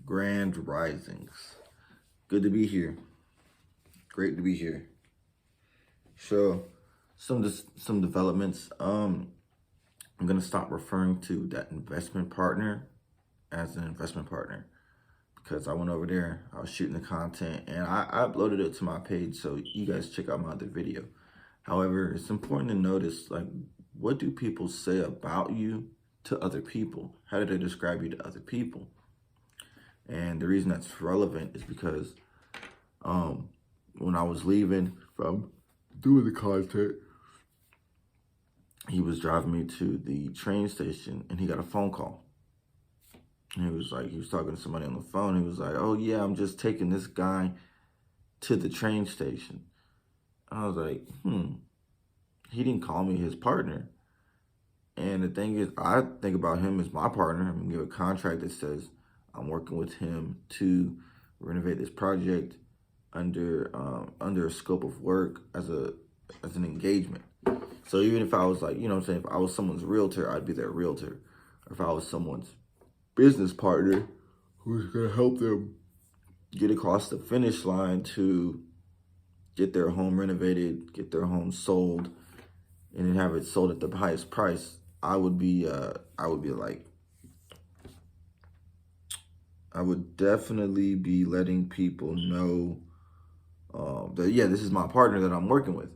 Grand Risings. Good to be here. Great to be here. So, some developments. I'm gonna stop referring to that investment partner as an investment partner because I went over there. I was shooting the content and I uploaded it to my page, so you guys check out my other video. However, it's important to notice, like, what do people say about you to other people? How do they describe you to other people? And the reason that's relevant is because when I was leaving from doing the content, he was driving me to the train station and he got a phone call. And he was talking to somebody on the phone. He was like, oh yeah, I'm just taking this guy to the train station. I was like, he didn't call me his partner. And the thing is, I think about him as my partner. I'm gonna give a contract that says I'm working with him to renovate this project under a scope of work as an engagement. So even if I was like, if I was someone's realtor, I'd be their realtor. Or if I was someone's business partner who's gonna help them get across the finish line to get their home renovated, get their home sold, and then have it sold at the highest price, I would definitely be letting people know that, yeah, this is my partner that I'm working with.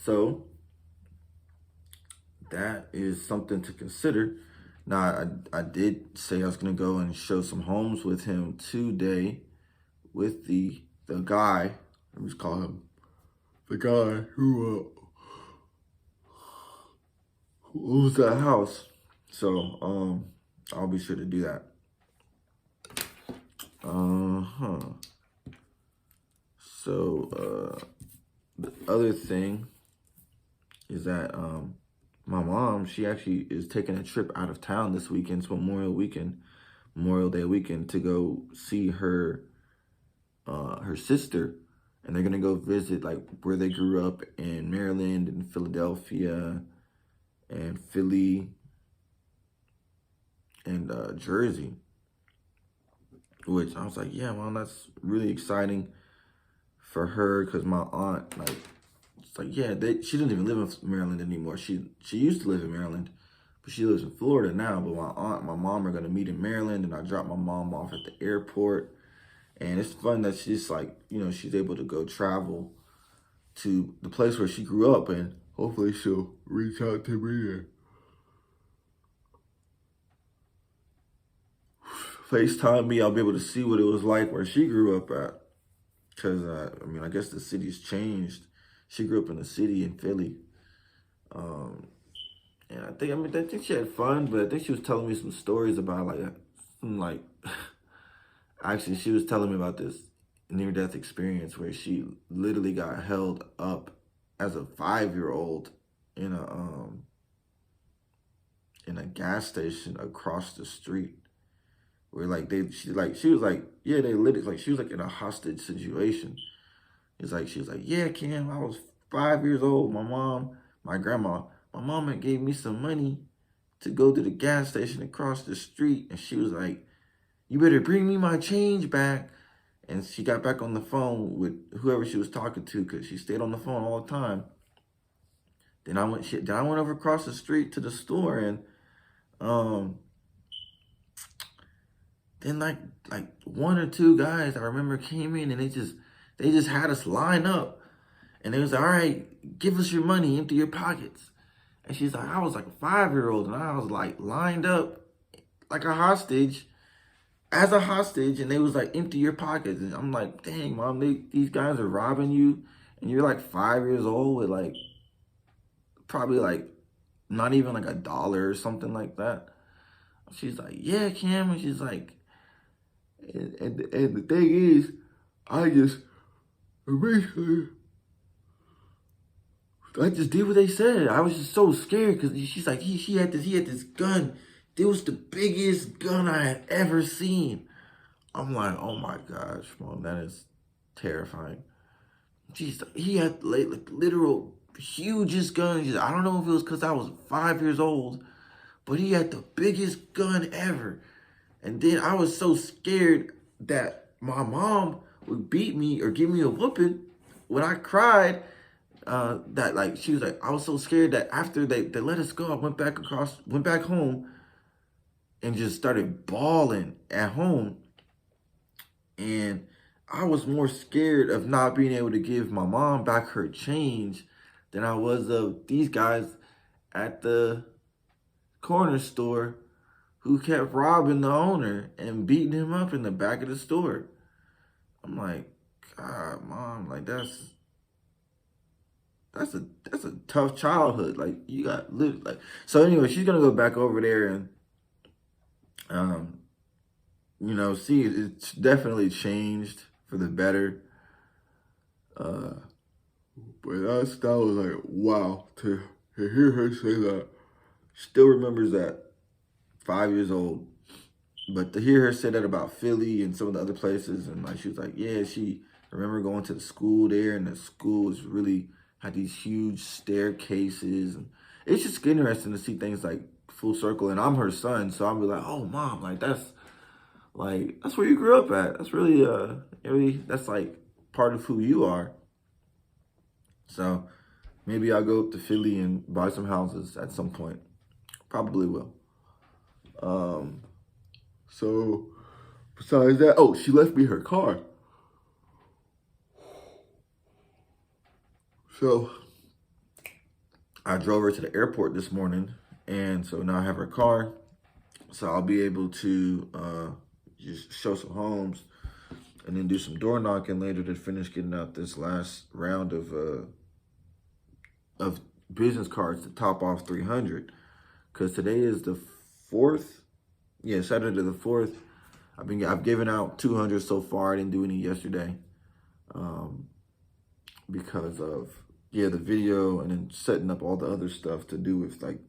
So that is something to consider. Now, I did say I was going to go and show some homes with him today with the guy, let me just call him the guy who owns that house. So I'll be sure to do that. So the other thing is that my mom, she actually is taking a trip out of town this weekend. It's Memorial Day weekend, to go see her sister, and they're gonna go visit like where they grew up in Maryland and Philadelphia and Philly and Jersey. Which I was like, yeah, Mom, that's really exciting for her, because my aunt, like, it's like, yeah, she doesn't even live in Maryland anymore. She used to live in Maryland, but she lives in Florida now. But my aunt and my mom are gonna meet in Maryland, and I dropped my mom off at the airport. And it's fun that she's like, she's able to go travel to the place where she grew up, and hopefully she'll reach out to me and FaceTime me. I'll be able to see what it was like where she grew up at. Because, I guess the city's changed. She grew up in the city in Philly. And I think she had fun, but I think she was telling me some stories about, actually, she was telling me about this near-death experience where she literally got held up as a 5-year-old in a gas station across the street. Where she was like, yeah, they lit it, like she was like in a hostage situation. It's like, she was like, yeah, Cam, I was 5 years old. My mom had gave me some money to go to the gas station across the street. And she was like, you better bring me my change back. And she got back on the phone with whoever she was talking to, because she stayed on the phone all the time. Then I went over across the street to the store, and then like one or two guys I remember came in, and they just had us line up, and they was like, all right, give us your money, empty your pockets. And she's like, I was like a 5-year-old, and I was like lined up like a hostage, and they was like, empty your pockets. And I'm like, dang, Mom, these guys are robbing you, and you're like 5 years old with like probably like not even like $1 or something like that. She's like, yeah, Cam. And she's like, and the thing is, I just did what they said. I was just so scared, because she's like, he had this gun. It was the biggest gun I had ever seen. I'm like, oh my gosh, Mom, that is terrifying. Jeez, he had like literal hugest gun. I don't know if it was because I was 5 years old, but he had the biggest gun ever. And then I was so scared that my mom would beat me or give me a whooping when I cried. That like she was like, I was so scared that after they let us go, I went back home and just started bawling at home. And I was more scared of not being able to give my mom back her change than I was of these guys at the corner store who kept robbing the owner and beating him up in the back of the store. I'm like, God, mom, like that's a tough childhood. Like you got live like so anyway, she's gonna go back over there and see it's definitely changed for the better. But that was like wow to hear her say that. Still remembers that 5 years old. But to hear her say that about Philly and some of the other places, and like she was like, yeah, she remember going to the school there, and the school was really had these huge staircases, and it's just interesting to see things like full circle. And I'm her son, so I'll be like, oh, mom, like that's where you grew up at. That's really that's like part of who you are. So maybe I'll go up to Philly and buy some houses at some point. Probably will. So besides that, oh, she left me her car. So I drove her to the airport this morning, and so now I have her car. So I'll be able to just show some homes and then do some door knocking later to finish getting out this last round of business cards to top off 300. Because today is the 4th. Yeah, Saturday the 4th. I've given out 200 so far. I didn't do any yesterday because of the video and then setting up all the other stuff to do with like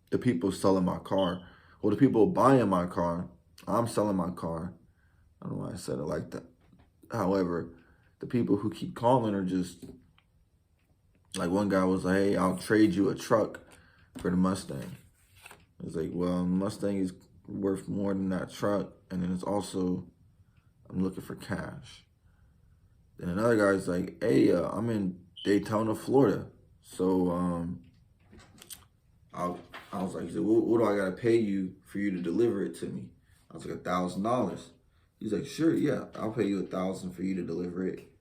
the people selling my car or the people buying my car. I'm selling my car. I don't know why I said it like that. However, the people who keep calling are just like one guy was like, hey, I'll trade you a truck for the Mustang. It's like, well, Mustang is worth more than that truck, and then it's also I'm looking for cash. Then another guy's like, hey, I'm in Daytona, Florida, so I was like, what do I gotta pay you for you to deliver it to me? I was like, $1,000. He's like, sure, yeah, I'll pay you $1,000 for you to deliver it.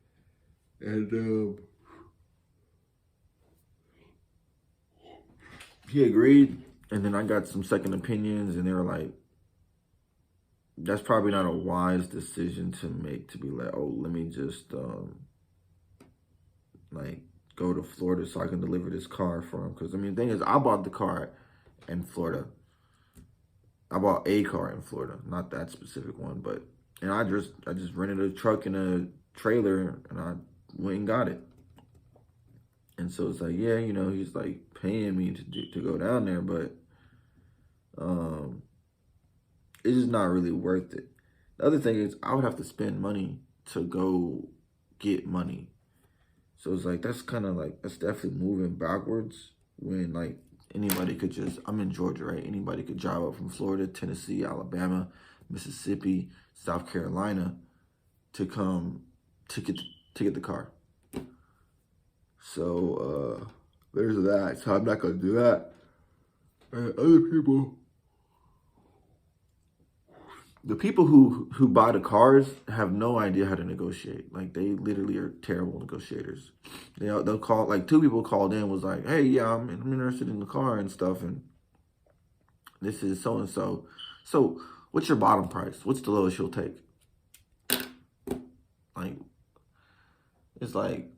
And he agreed. And then I got some second opinions, and they were like, that's probably not a wise decision to make, to be like, oh, let me just like go to Florida so I can deliver this car for him. Because I mean, the thing is, I bought the car in Florida. I bought a car in Florida, not that specific one, but and I just rented a truck and a trailer, and I went and got it. And so it's like, yeah, he's like paying me to go down there, but it's just not really worth it. The other thing is I would have to spend money to go get money. So it's like, that's definitely moving backwards when like anybody could just, I'm in Georgia, right? Anybody could drive up from Florida, Tennessee, Alabama, Mississippi, South Carolina to come to get the car. So there's that. So I'm not gonna do that. And other people, the people who buy the cars have no idea how to negotiate. Like they literally are terrible negotiators. They'll call, like 2 people called in, was like, hey, yeah, I'm interested in the car and stuff, and this is so and so. So what's your bottom price? What's the lowest you'll take? Like it's like,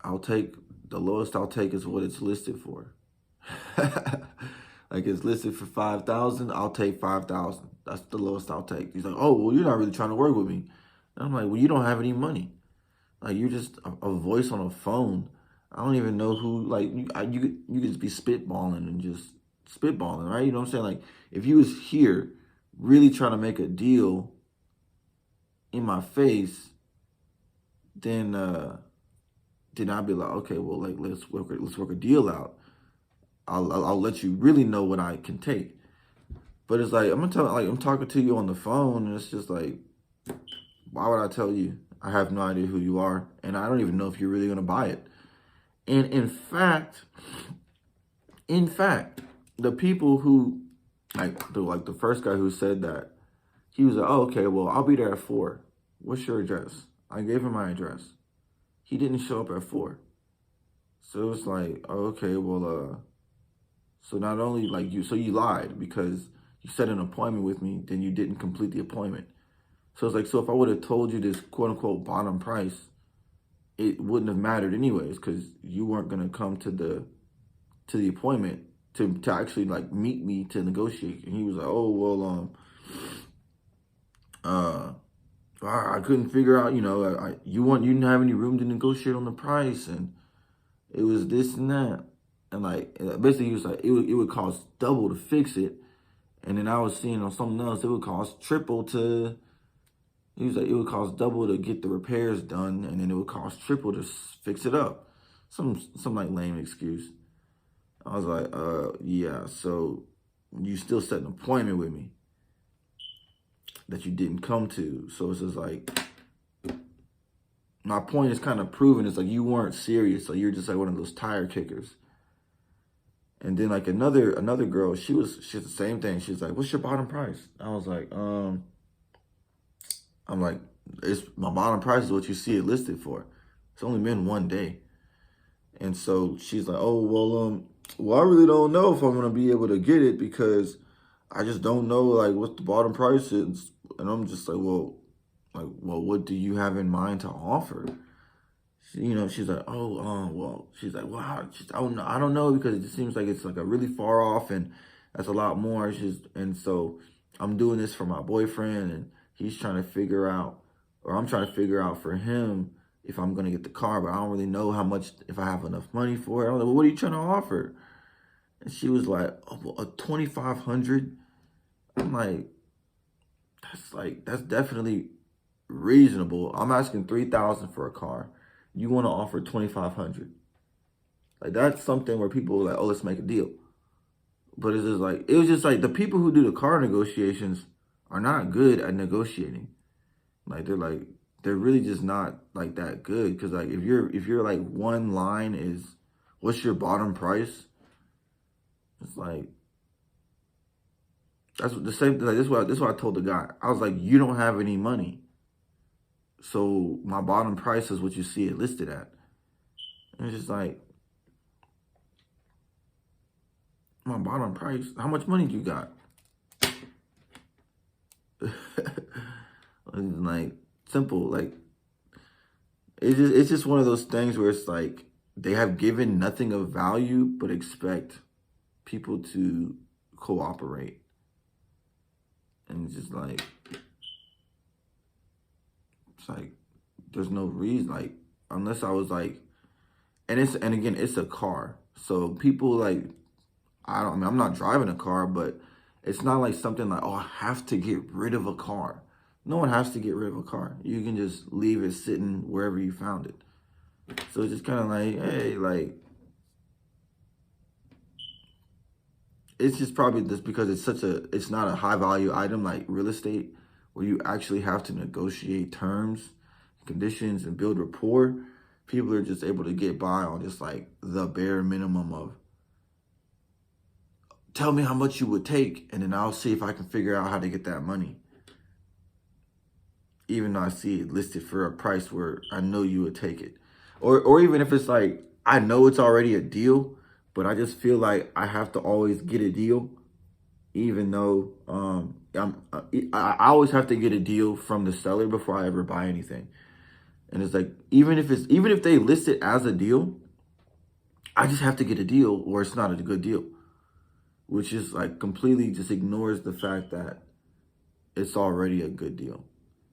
the lowest I'll take is what it's listed for. Like it's listed for 5,000, I'll take 5,000. That's the lowest I'll take. He's like, oh, well, you're not really trying to work with me. And I'm like, well, you don't have any money. Like you're just a voice on a phone. I don't even know who. Like you could just be spitballing and just spitballing, right? You know what I'm saying? Like if you was here, really trying to make a deal in my face, then I'd be like, okay, well, like let's work a deal out. I'll let you really know what I can take. But it's like, I'm talking to you on the phone, and it's just like, why would I tell you? I have no idea who you are, and I don't even know if you're really gonna buy it. And in fact, the people who like the first guy who said that, he was like, oh, okay, well, I'll be there at 4. What's your address? I gave him my address. He didn't show up at 4. So it's like, oh, okay, well, so not only like so you lied because you set an appointment with me, then you didn't complete the appointment. So it's like, so if I would have told you this quote unquote bottom price, it wouldn't have mattered anyways, because you weren't gonna come to the appointment to actually like meet me to negotiate. And he was like, oh well, I couldn't figure out, you didn't have any room to negotiate on the price, and it was this and that, and like basically he was like it would cost double to fix it, and then I was seeing on something else it would cost triple to. He was like, it would cost double to get the repairs done, and then it would cost triple to fix it up. Some like lame excuse. I was like, yeah, so you still set an appointment with me that you didn't come to. So it's just like, my point is kind of proven. It's like you weren't serious. Like you're just like one of those tire kickers. And then like another girl, she's the same thing. She's like, what's your bottom price? I was like, I'm like, it's my bottom price is what you see it listed for. It's only been 1 day. And so she's like, oh, well, I really don't know if I'm going to be able to get it because I just don't know, like, what the bottom price is. And I'm just like, well, what do you have in mind to offer? She's like, she's like, well, I don't know because it just seems like it's like a really far off and that's a lot more. And so I'm doing this for my boyfriend and he's trying to figure out, or I'm trying to figure out for him if I'm going to get the car, but I don't really know how much, if I have enough money for it. I'm like, well, what are you trying to offer? And she was like, oh, well, a $2,500. I'm like, that's definitely reasonable. I'm asking $3,000 for a car. You want to offer $2,500. Like, that's something where people are like, oh, let's make a deal. But it's just like, it was just like the people who do the car negotiations are not good at negotiating. Like they're really just not like that good. Cause like if you're like one line is what's your bottom price? It's like that's what the same thing. Like this is what I told the guy. I was like, you don't have any money. So my bottom price is what you see it listed at. And it's just like my bottom price, how much money do you got? Like simple, like it's just one of those things where it's like they have given nothing of value but expect people to cooperate, and it's like there's no reason, like unless I was like, and again it's a car, so people like I'm not driving a car, but it's not like something like, oh, I have to get rid of a car. No one has to get rid of a car. You can just leave it sitting wherever you found it. So it's just kind of like, hey, like, it's just probably just because it's not a high value item like real estate where you actually have to negotiate terms, conditions, and build rapport. People are just able to get by on just like the bare minimum of, tell me how much you would take, and then I'll see if I can figure out how to get that money. Even though I see it listed for a price where I know you would take it. Or even if it's like, I know it's already a deal, but I just feel like I have to always get a deal, even though I always have to get a deal from the seller before I ever buy anything. And it's like, even if they list it as a deal, I just have to get a deal or it's not a good deal. Which is like completely just ignores the fact that it's already a good deal.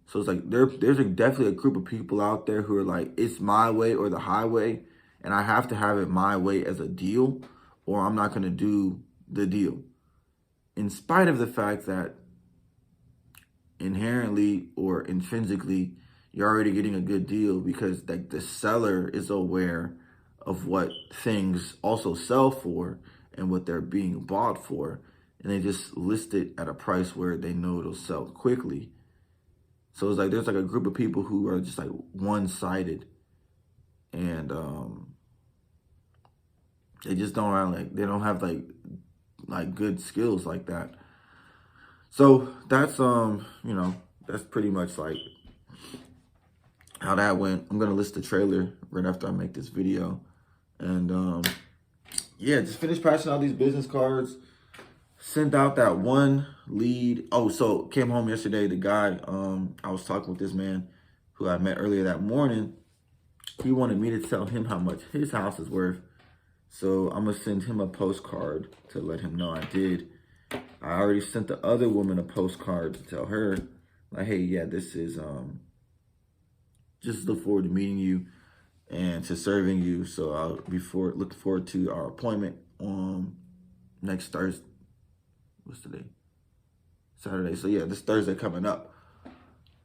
So it's like there's definitely a group of people out there who are like, it's my way or the highway, and I have to have it my way as a deal, or I'm not going to do the deal. In spite of the fact that inherently or intrinsically, you're already getting a good deal because like the seller is aware of what things also sell for and what they're being bought for. and they just list it at a price where they know it'll sell quickly. So it's like there's like a group of people who are just like one-sided, and they just don't have they don't have like good skills like that. So that's that's pretty much like how that went. I'm gonna list the trailer right after I make this video, and yeah, just finished passing out these business cards. Sent out that one lead. Oh, so came home yesterday. The guy, I was talking with this man who I met earlier that morning. He wanted me to tell him how much his house is worth. So I'm going to send him a postcard to let him know I did. I already sent the other woman a postcard to tell her, like, hey, yeah, this is, just look forward to meeting you and to serving you. So I'll look forward to our appointment next Thursday. What's today? Saturday. So yeah, this Thursday coming up.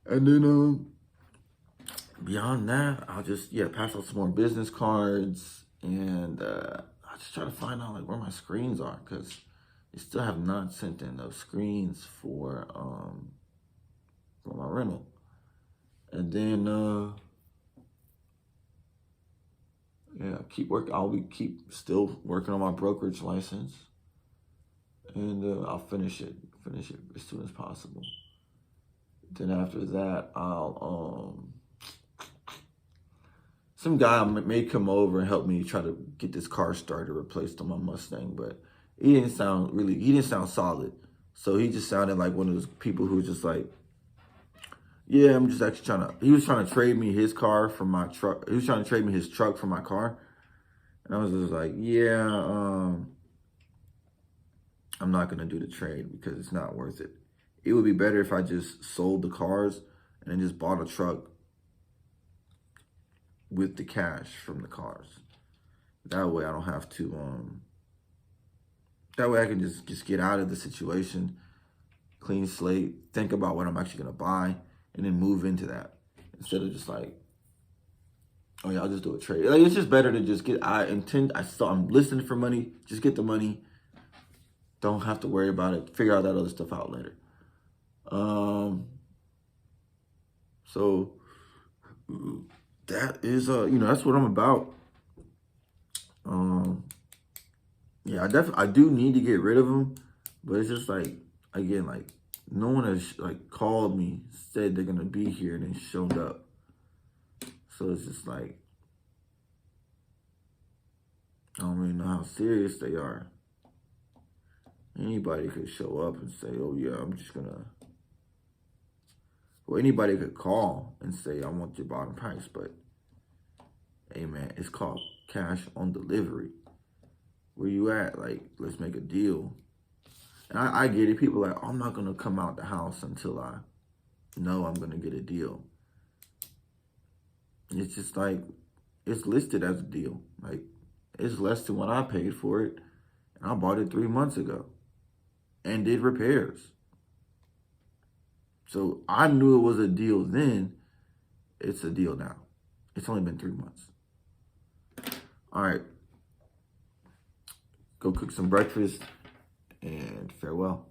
And then beyond that, I'll just pass out some more business cards, and I'll just try to find out like where my screens are, because they still have not sent in those screens for my rental. And then I'll keep still working on my brokerage license. And I'll finish it as soon as possible. Then after that, some guy may come over and help me try to get this car started, replaced on my Mustang, but he didn't sound solid. So he just sounded like one of those people who was just like, yeah, I'm just actually he was trying to trade me his car for my truck. He was trying to trade me his truck for my car. And I was just like, yeah, I'm not going to do the trade because it's not worth it. It would be better if I just sold the cars and then just bought a truck with the cash from the cars. That way I don't have to, that way I can just get out of the situation, clean slate, think about what I'm actually going to buy, and then move into that. Instead of just like, oh yeah, I'll just do a trade. Like, it's just better to just I'm listening for money, just get the money. Don't have to worry about it. Figure out that other stuff out later. So that is that's what I'm about. Yeah, I do need to get rid of them, but it's just like, again, like no one has like called me, said they're gonna be here, and then showed up. So it's just like I don't really know how serious they are. Anybody could show up and say, oh yeah, or anybody could call and say, I want your bottom price, but hey man, it's called cash on delivery. Where you at? Like, let's make a deal. And I get it. People are like, oh, I'm not going to come out the house until I know I'm going to get a deal. It's just like, it's listed as a deal. Like, it's less than what I paid for it. And I bought it 3 months ago and did repairs. So I knew it was a deal then. It's a deal now. It's only been 3 months. All right. Go cook some breakfast and farewell.